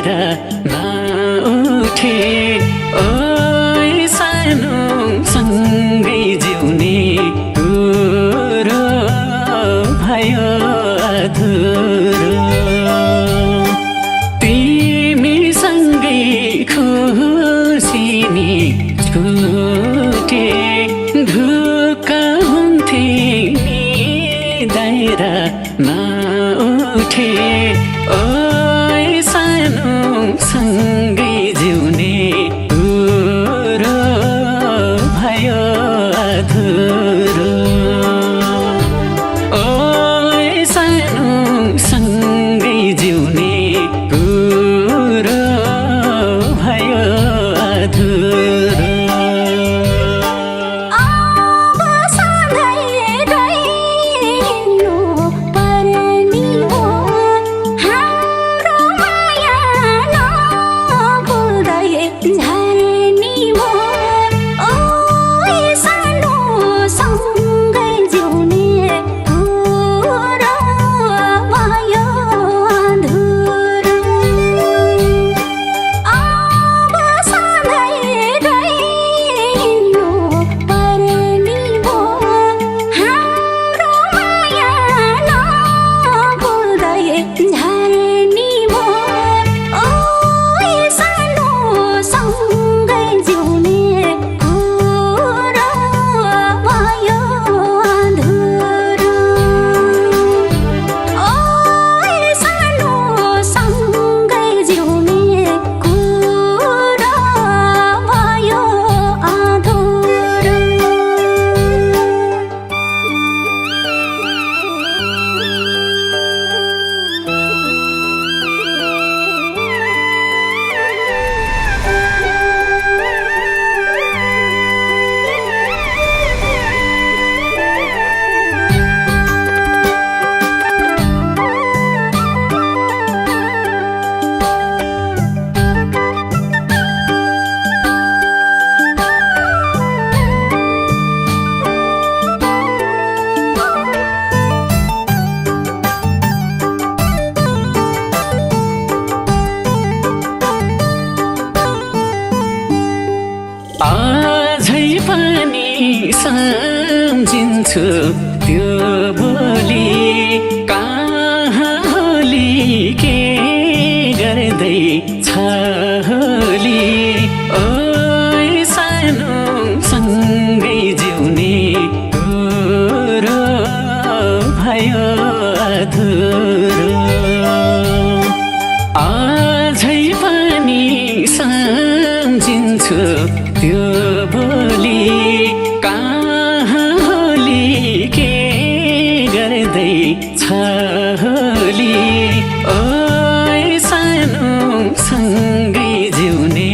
धाएर नउठे ओ सानो सँगै जिउने कुरो भयो अधुरो तिमीसँगै खुसिनी छुटे ढुक्क हुन्थे नि दाएर नउठे ओ सानो सँगै जिउने कुरो भयो अधुरो ओ सानो सँगै जिउने कुरो भयो अधुरो आजै पनि सम्झिन्छु त्यो बोली कहाँ होली के गर्दै छ होली ओ सानो सँगै जिउने कुरो भयो अधुरो आजै पनि सम्झिन्छु त्यो बोली कहाँ होली के गर्दै छ होली ओ सानो सँगै जिउने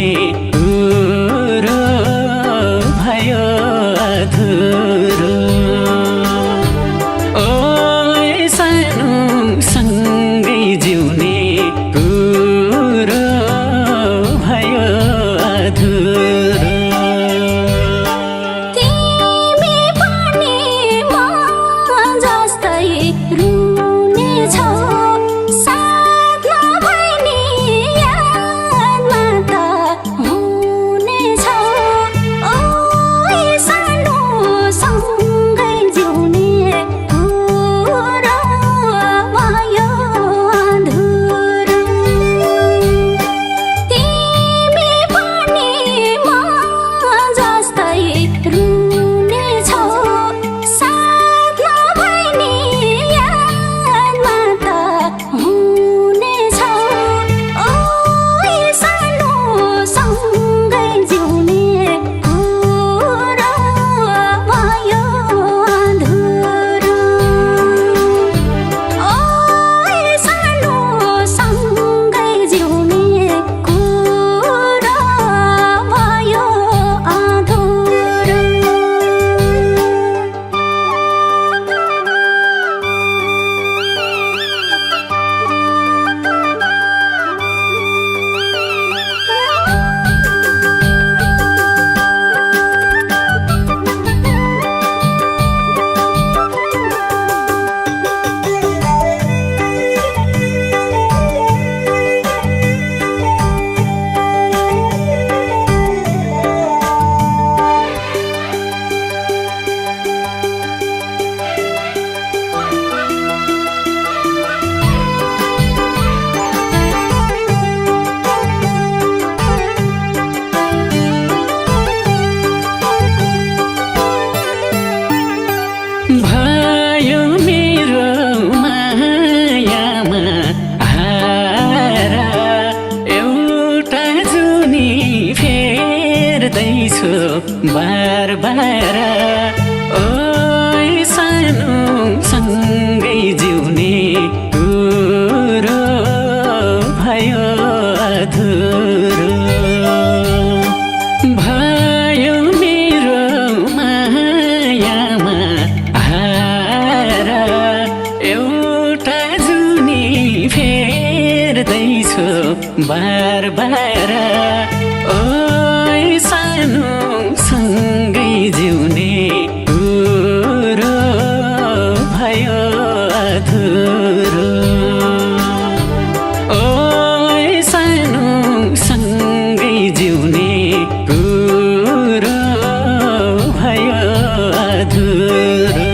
गर्दैछु बार बार ओ सानो सँगै जिउने कुरो भयो अधुरो भयो मेरो मायामा हार एउटा जुनी फेर्दैछु बार बार ओ सानो सँगै जिउने कुरो भयो अधुरो ओ सानो सँगै जिउने कुरो भयो अधुरो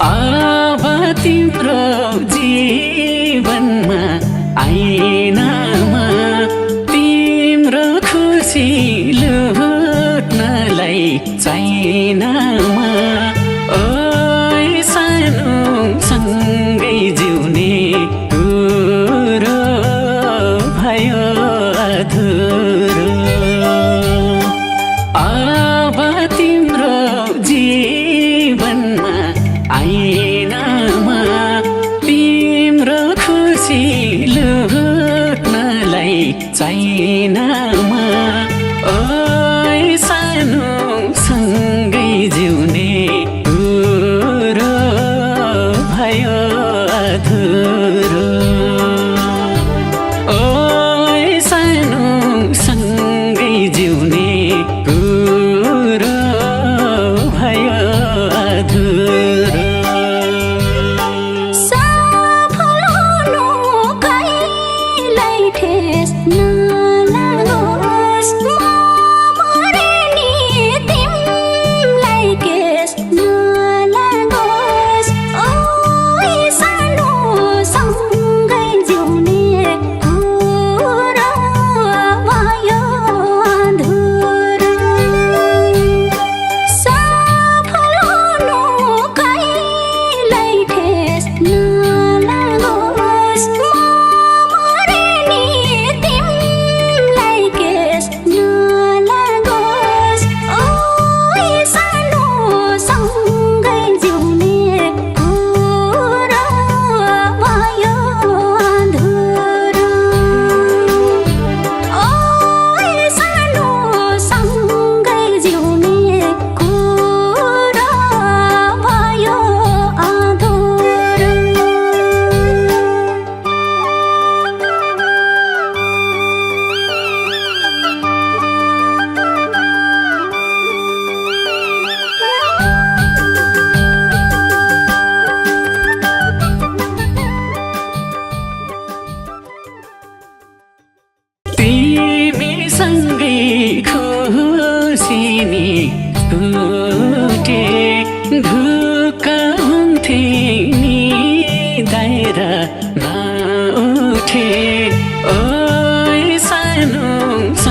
अब तिम्रो जीवनमा आइनामा तिम्रो खुसी लुट्नलाई चाहिनमा ओ सानो सँगै जिउने कुरो भयो अधुरो अब तिम्रो जीवनमा आइनामा तिम्रो खुसी लुट्नलाई चाहिनमा ओ सानो सँगै जिउने कुरो भयो अधुरो ओ सानो सँगै जिउने कुरो भयो अधुरो नलागोस् म मरे नि तिमलाई केस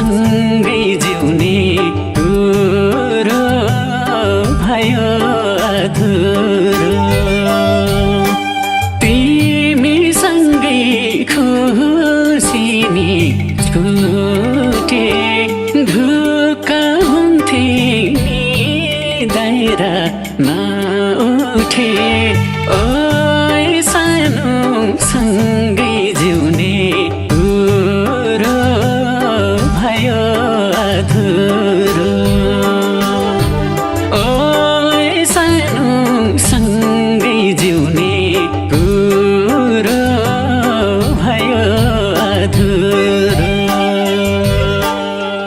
सँगै जिउने कुरो भयो अधुरो तिमीसँगै खुसिनी छुटे ढुक्क हुन्थे नि दाइरा नउठे ओ